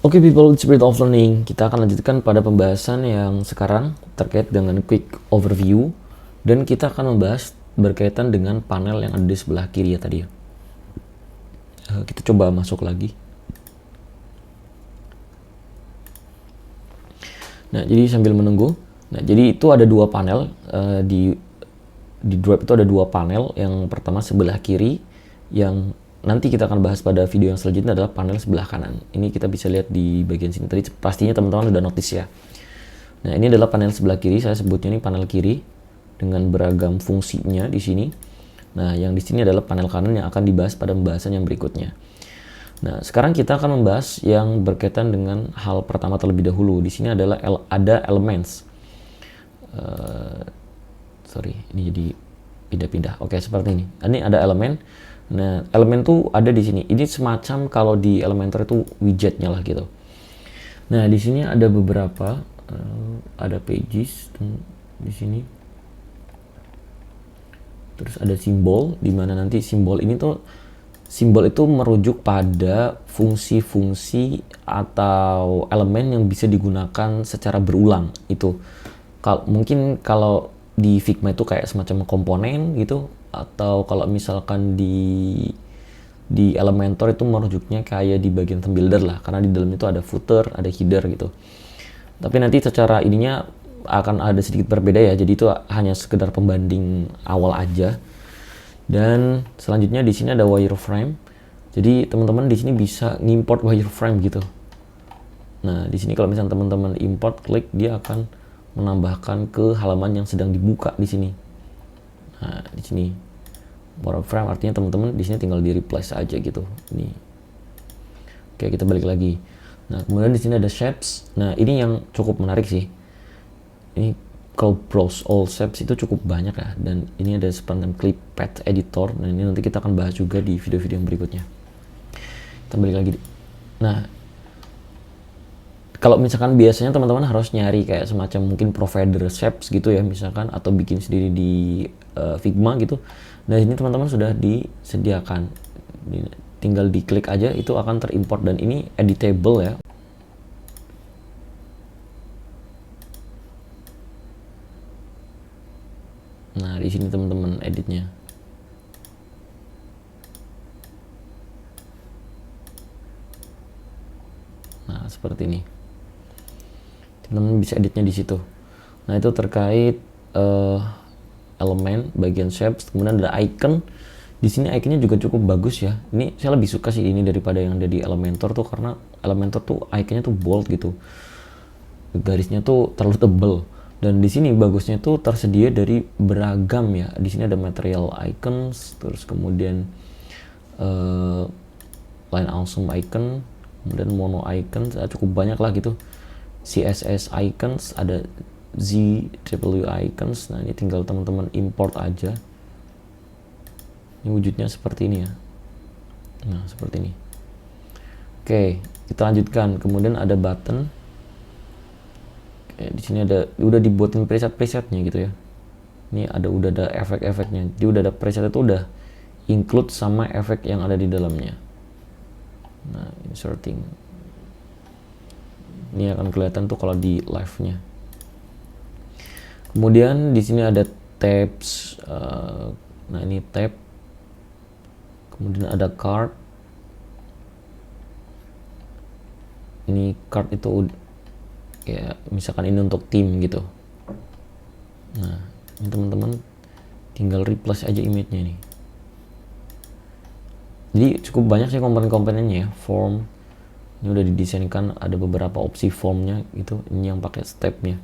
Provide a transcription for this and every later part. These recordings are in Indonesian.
Oke people, Spirit of Learning. Kita akan lanjutkan pada pembahasan yang sekarang terkait dengan quick overview. Dan kita akan membahas berkaitan dengan panel yang ada di sebelah kiri ya tadi ya. Kita coba masuk lagi. Nah, jadi sambil menunggu. Nah, jadi itu ada dua panel. Di Drive itu ada dua panel. Yang pertama sebelah kiri, yang nanti kita akan bahas pada video yang selanjutnya adalah panel sebelah kanan. Ini kita bisa lihat di bagian sini. Tadi pastinya teman-teman udah notice ya. Nah, ini adalah panel sebelah kiri. Saya sebutnya ini panel kiri dengan beragam fungsinya di sini. Nah, yang di sini adalah panel kanan yang akan dibahas pada pembahasan yang berikutnya. Nah, sekarang kita akan membahas yang berkaitan dengan hal pertama terlebih dahulu. Di sini adalah ada elements. Ini jadi pindah-pindah. Oke, seperti ini. Ini ada elemen. Nah, elemen tuh ada di sini. Ini semacam kalau di Elementor itu widgetnya lah gitu. Nah, di sini ada beberapa, ada pages di sini. Terus ada simbol, di mana nanti simbol itu merujuk pada fungsi-fungsi atau elemen yang bisa digunakan secara berulang. Itu mungkin kalau di Figma itu kayak semacam komponen gitu, atau kalau misalkan di Elementor itu merujuknya kayak di bagian theme builder lah, karena di dalam itu ada footer, ada header gitu. Tapi nanti secara ininya akan ada sedikit berbeda ya, jadi itu hanya sekedar pembanding awal aja. Dan selanjutnya di sini ada wireframe. Jadi teman-teman di sini bisa ngimport wireframe gitu. Nah, di sini kalau misalnya teman-teman import, klik, dia akan menambahkan ke halaman yang sedang dibuka di sini. Nah, di sini wireframe artinya teman-teman di sini tinggal di replace aja gitu. Ini. Oke, kita balik lagi. Nah, kemudian di sini ada shapes. Nah, ini yang cukup menarik sih. Ini kalau browse all shapes itu cukup banyak ya, dan ini ada semacam clip path editor. Nah, ini nanti kita akan bahas juga di video-video yang berikutnya. Kita balik lagi. Nah, kalau misalkan biasanya teman-teman harus nyari kayak semacam mungkin provider shapes gitu ya misalkan, atau bikin sendiri di Figma gitu. Nah, ini teman-teman sudah disediakan. Tinggal diklik aja itu akan terimport, dan ini editable ya. Nah, di sini teman-teman editnya. Nah, seperti ini. Teman-teman bisa editnya di situ. Nah, itu terkait elemen bagian shapes. Kemudian ada icon. Di sini iconnya juga cukup bagus ya. Ini saya lebih suka sih ini daripada yang ada di Elementor tuh, karena Elementor tuh iconnya tuh bold gitu. Garisnya tuh terlalu tebel. Dan di sini bagusnya tuh tersedia dari beragam ya. Di sini ada material icons, terus kemudian line awesome icon, kemudian mono icons, cukup banyak lah gitu. CSS icons, ada ZW icons. Nah, ini tinggal teman-teman import aja. Ini wujudnya seperti ini ya. Nah, seperti ini. Oke, kita lanjutkan. Kemudian ada button. Oke, di sini udah dibuatin presetnya gitu ya. Ini udah ada efek-efeknya. Jadi udah ada preset itu udah include sama efek yang ada di dalamnya. Nah, inserting. Ini akan kelihatan tuh kalau di live-nya. Kemudian di sini ada tabs. Nah, ini tab. Kemudian ada card. Ini card itu ya misalkan ini untuk tim gitu. Nah, ini teman-teman tinggal replace aja image-nya nih. Jadi cukup banyak sih komponen-komponennya ya. Form. Ini udah didesainkan, ada beberapa opsi formnya gitu. Ini yang pakai stepnya.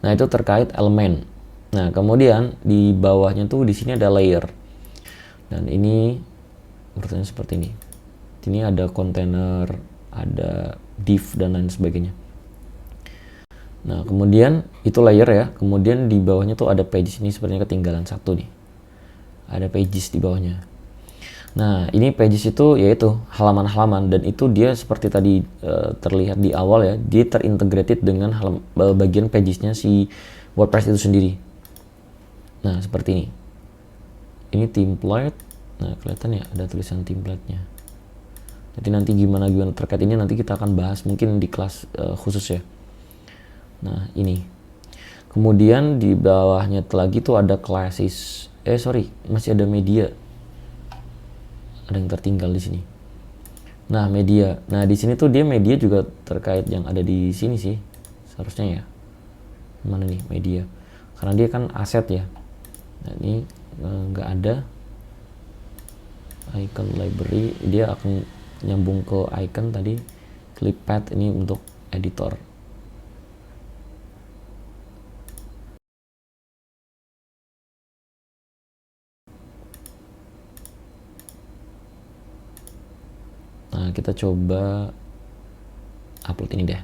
Nah, itu terkait elemen. Nah, kemudian di bawahnya tuh di sini ada layer. Dan ini urutannya seperti ini. Ini ada container, ada div dan lain sebagainya. Nah, kemudian itu layer ya. Kemudian di bawahnya tuh ada pages. Ini sepertinya ketinggalan satu nih. Ada pages di bawahnya. Nah, ini pages itu yaitu halaman-halaman, dan itu dia seperti tadi terlihat di awal ya, dia terintegrated dengan bagian pagesnya si WordPress itu sendiri. Nah, seperti ini. Ini template. Nah, kelihatan ya ada tulisan template-nya. Jadi nanti gimana terkait ini nanti kita akan bahas mungkin di kelas khusus ya. Nah ini. Kemudian di bawahnya lagi tuh ada classes. Masih ada media. Ada yang tertinggal di sini. Nah media. Nah di sini tuh dia media juga terkait yang ada di sini sih. Seharusnya ya. Mana nih media? Karena dia kan aset ya. Nah ini nggak ada. Icon library, dia akan nyambung ke icon tadi. Clipad ini untuk editor. Nah kita coba upload ini deh.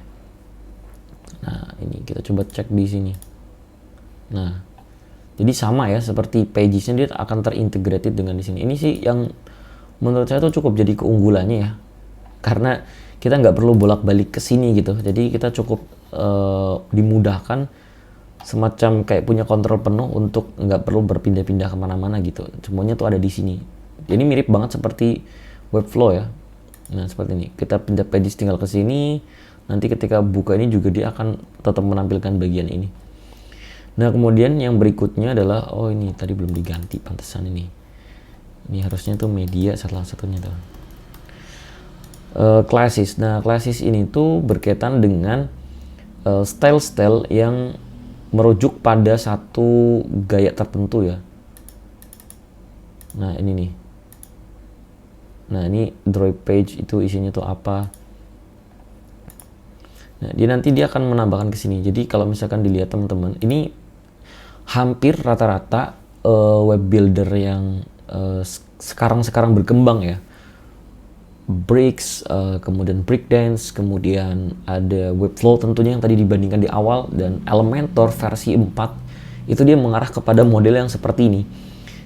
Nah ini kita coba cek di sini. Nah jadi sama ya, seperti pagesnya dia akan terintegrated dengan di sini. Ini sih yang menurut saya tuh cukup jadi keunggulannya ya, karena kita nggak perlu bolak-balik ke sini gitu. Jadi kita cukup dimudahkan, semacam kayak punya kontrol penuh untuk nggak perlu berpindah-pindah kemana-mana gitu. Semuanya tuh ada di sini. Jadi mirip banget seperti Webflow ya. Nah seperti ini, kita pindah pages tinggal ke sini. Nanti ketika buka ini juga dia akan tetap menampilkan bagian ini. Nah kemudian yang berikutnya adalah, oh ini tadi belum diganti, pantesan ini harusnya tuh media salah satunya tuh. Classes. Nah classes ini tuh berkaitan dengan style-style yang merujuk pada satu gaya tertentu ya. Nah ini nih. Nah ini draw page itu isinya tuh apa. Nah nanti dia akan menambahkan ke sini. Jadi kalau misalkan dilihat teman-teman, ini hampir rata-rata web builder yang sekarang berkembang ya. Bricks, kemudian Breakdance, kemudian ada Webflow tentunya yang tadi dibandingkan di awal, dan Elementor versi 4 itu dia mengarah kepada model yang seperti ini.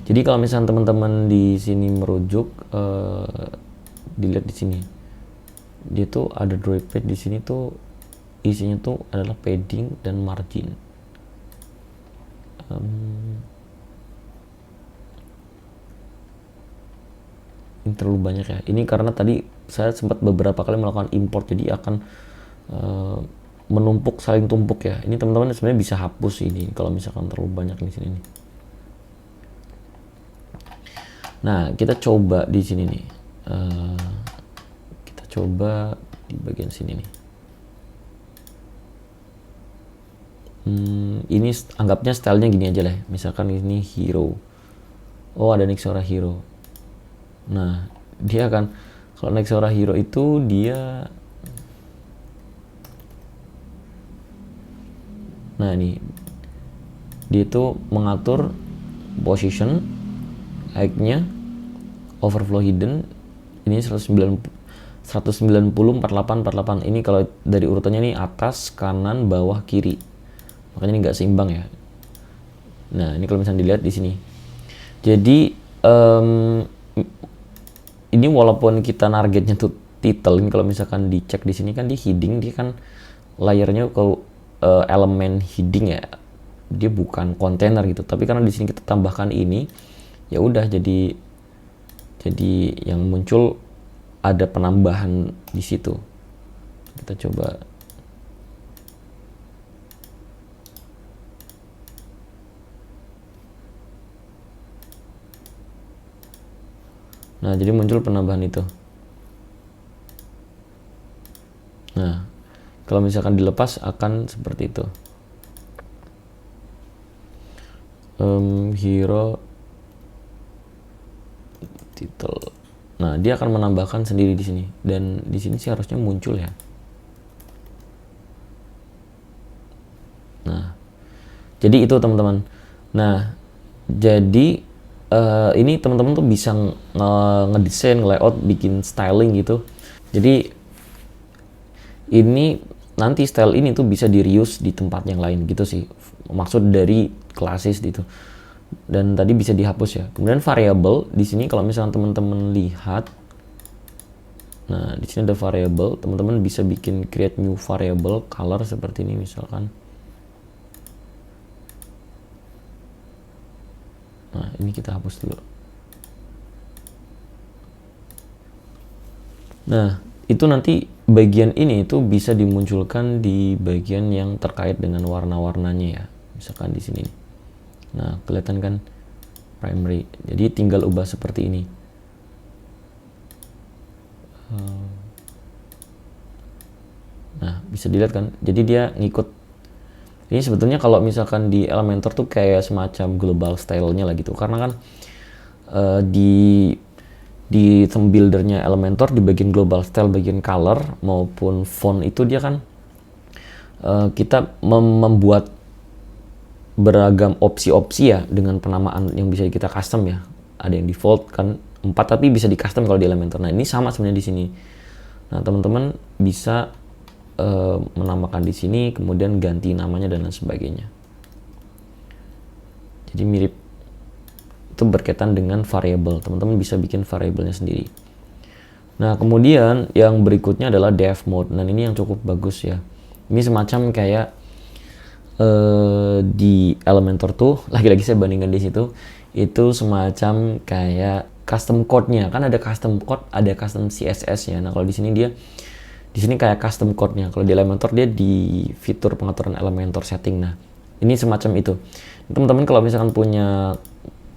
Jadi kalau misalnya teman-teman di sini merujuk, dilihat di sini, dia tuh ada draw page di sini tuh isinya tuh adalah padding dan margin. Ini terlalu banyak ya. Ini karena tadi saya sempat beberapa kali melakukan import, jadi akan menumpuk, saling tumpuk ya. Ini teman-teman sebenarnya bisa hapus ini kalau misalkan terlalu banyak di sini nih. Nah kita coba di sini nih. Kita coba di bagian sini nih. Ini anggapnya stylenya gini aja lah. Misalkan ini hero. Oh ada Nexora hero. Nah dia akan, kalau Nexora hero itu dia, nah ini dia itu mengatur position, height-nya, overflow hidden. Ini 190 48 48. Ini kalau dari urutannya ini atas, kanan, bawah, kiri. Makanya ini nggak seimbang ya. Nah ini kalau misalnya dilihat di sini. Jadi ini walaupun kita targetnya tuh title, ini kalau misalkan dicek di sini kan di heading, dia kan layernya ke elemen heading ya, dia bukan kontainer gitu. Tapi karena di sini kita tambahkan ini, ya udah jadi yang muncul ada penambahan di situ. Kita coba. Nah jadi muncul penambahan itu. Nah kalau misalkan dilepas akan seperti itu. Hero title. Nah dia akan menambahkan sendiri di sini, dan di sini sih harusnya muncul ya. Nah jadi itu teman-teman. Nah jadi ini teman-teman tuh bisa ngedesain, layout, bikin styling gitu. Jadi ini nanti style ini tuh bisa di reuse di tempat yang lain gitu sih, maksud dari classes gitu. Dan tadi bisa dihapus ya. Kemudian variable di sini kalau misalnya teman-teman lihat, nah di sini ada variable, teman-teman bisa bikin create new variable color seperti ini misalkan. Nah ini kita hapus dulu. Nah, itu nanti bagian ini itu bisa dimunculkan di bagian yang terkait dengan warna-warnanya ya. Misalkan di sini. Nah, kelihatan kan primary. Jadi tinggal ubah seperti ini. Nah, bisa dilihat kan. Jadi dia ngikut. Ini sebetulnya kalau misalkan di Elementor tuh kayak semacam global style-nya lah gitu. Karena kan di theme buildernya Elementor di bagian global style, bagian color maupun font itu dia kan kita membuat beragam opsi-opsi ya dengan penamaan yang bisa kita custom ya. Ada yang default kan 4 tapi bisa di custom kalau di Elementor. Nah, ini sama sebenarnya di sini. Nah, teman-teman bisa menamakan di sini, kemudian ganti namanya dan lain sebagainya. Jadi mirip, itu berkaitan dengan variable. Teman-teman bisa bikin variabelnya sendiri. Nah, kemudian yang berikutnya adalah dev mode. Nah, ini yang cukup bagus ya. Ini semacam kayak di Elementor tuh, lagi-lagi saya bandingkan di situ, itu semacam kayak custom code-nya. Kan ada custom code, ada custom CSS-nya. Nah, kalau di sini kayak custom code-nya. Kalau di Elementor dia di fitur pengaturan Elementor setting. Nah, ini semacam itu. Teman-teman kalau misalkan punya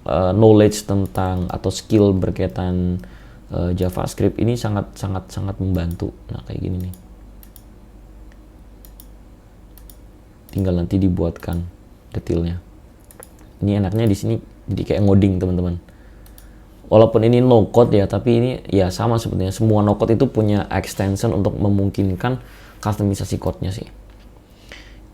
knowledge tentang atau skill berkaitan JavaScript, ini sangat membantu. Nah, kayak gini nih. Tinggal nanti dibuatkan detailnya. Ini enaknya di sini jadi kayak ngoding, teman-teman. Walaupun ini no code ya, tapi ini ya sama sebetulnya. Semua no code itu punya extension untuk memungkinkan customisasi code-nya sih.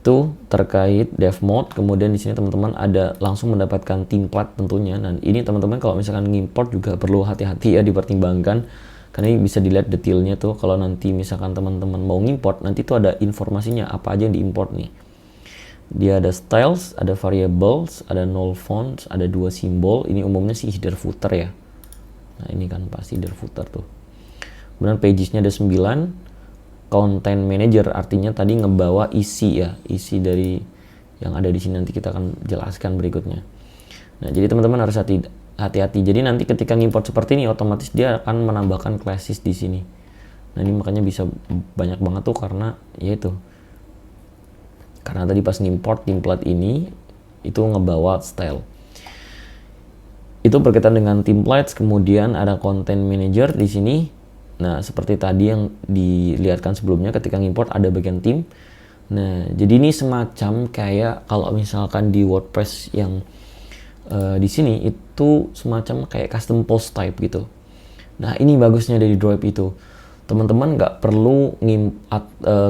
Itu terkait dev mode. Kemudian di sini teman-teman ada langsung mendapatkan template tentunya. Dan ini teman-teman kalau misalkan ngimport juga perlu hati-hati ya, dipertimbangkan. Karena ini bisa dilihat detailnya tuh. Kalau nanti misalkan teman-teman mau ngimport, nanti tuh ada informasinya apa aja yang diimport nih. Dia ada styles, ada variables, ada null fonts, ada 2 simbol. Ini umumnya sih header footer ya. Nah, ini kan pasti header footer tuh. Kemudian pages-nya ada 9. Content manager artinya tadi ngebawa isi ya, isi dari yang ada di sini, nanti kita akan jelaskan berikutnya. Nah, jadi teman-teman harus hati-hati. Jadi nanti ketika ngimport seperti ini, otomatis dia akan menambahkan classes di sini. Nah, ini makanya bisa banyak banget tuh karena yaitu karena tadi pas ngimport template ini itu ngebawa style. Itu berkaitan dengan templates. Kemudian ada content manager di sini. Nah, seperti tadi yang dilihatkan sebelumnya ketika ngimport ada bagian theme. Nah, jadi ini semacam kayak kalau misalkan di WordPress yang di sini itu semacam kayak custom post type gitu. Nah, ini bagusnya dari Drip itu. Teman-teman nggak perlu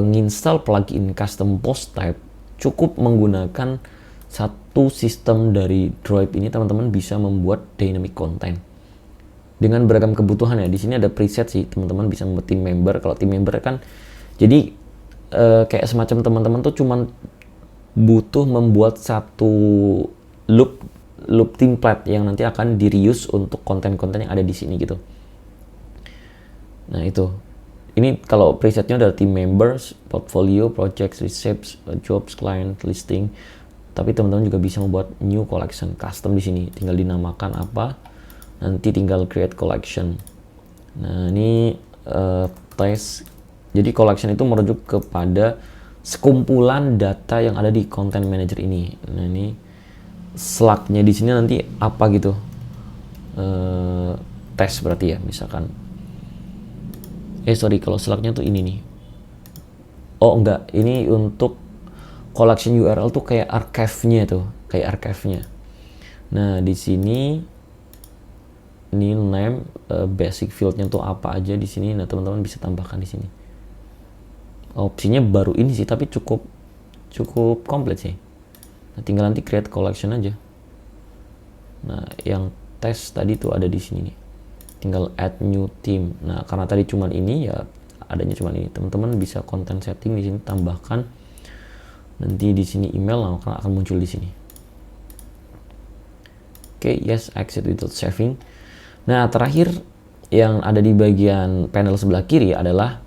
nginstal plugin custom post type. Cukup menggunakan satu sistem dari Drip ini, teman-teman bisa membuat dynamic content dengan beragam kebutuhan ya. Di sini ada preset sih, teman-teman bisa membuat team member. Kalau team member kan jadi kayak semacam teman-teman tuh cuman butuh membuat satu loop template yang nanti akan di reuse untuk konten-konten yang ada di sini gitu. Nah, itu. Ini kalau presetnya ada team members, portfolio, projects, receipts, jobs, client, listing. Tapi teman-teman juga bisa membuat new collection custom di sini. Tinggal dinamakan apa, nanti tinggal create collection. Nah, ini tes. Jadi collection itu merujuk kepada sekumpulan data yang ada di content manager ini. Nah, ini slug-nya di sini nanti apa gitu. Tes berarti ya, misalkan. Kalau slug-nya tuh ini nih. Oh enggak, ini untuk collection URL tuh kayak archive-nya tuh, kayak archive-nya. Nah, di sini ini name, basic field-nya tuh apa aja di sini. Nah, teman-teman bisa tambahkan di sini. Opsinya baru ini sih, tapi cukup komplit sih. Nah, tinggal nanti create collection aja. Nah, yang tes tadi tuh ada di sini nih. Tinggal add new theme. Nah, karena tadi cuman ini ya, adanya cuman ini. Teman-teman bisa content setting di sini, tambahkan. Nanti di sini email akan muncul di sini. Oke, yes, exit without saving. Nah, terakhir yang ada di bagian panel sebelah kiri adalah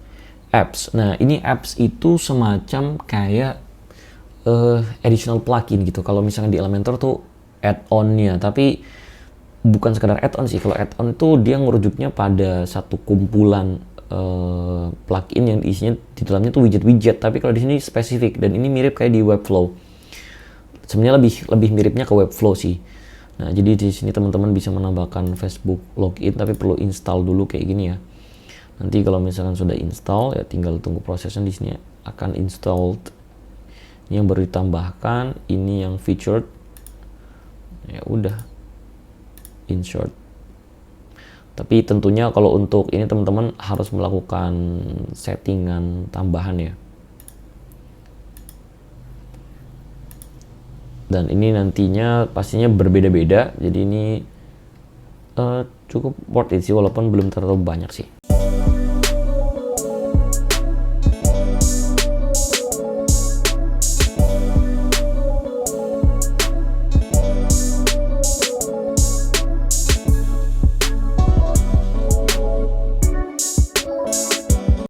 apps. Nah, ini apps itu semacam kayak additional plugin gitu. Kalau misalnya di Elementor tuh add-on-nya, tapi bukan sekadar add-on sih. Kalau add-on tuh dia ngerujuknya pada satu kumpulan plugin yang isinya di dalamnya tuh widget-widget, tapi kalau di sini spesifik, dan ini mirip kayak di Webflow. Sebenarnya lebih miripnya ke Webflow sih. Nah, jadi di sini teman-teman bisa menambahkan Facebook login, tapi perlu install dulu kayak gini ya. Nanti kalau misalkan sudah install ya tinggal tunggu prosesnya. Di sini akan installed. Ini yang baru ditambahkan, ini yang featured. Ya udah, insert. Tapi tentunya kalau untuk ini teman-teman harus melakukan settingan tambahan ya. Dan ini nantinya pastinya berbeda-beda. Jadi ini cukup worth it sih, walaupun belum terlalu banyak sih.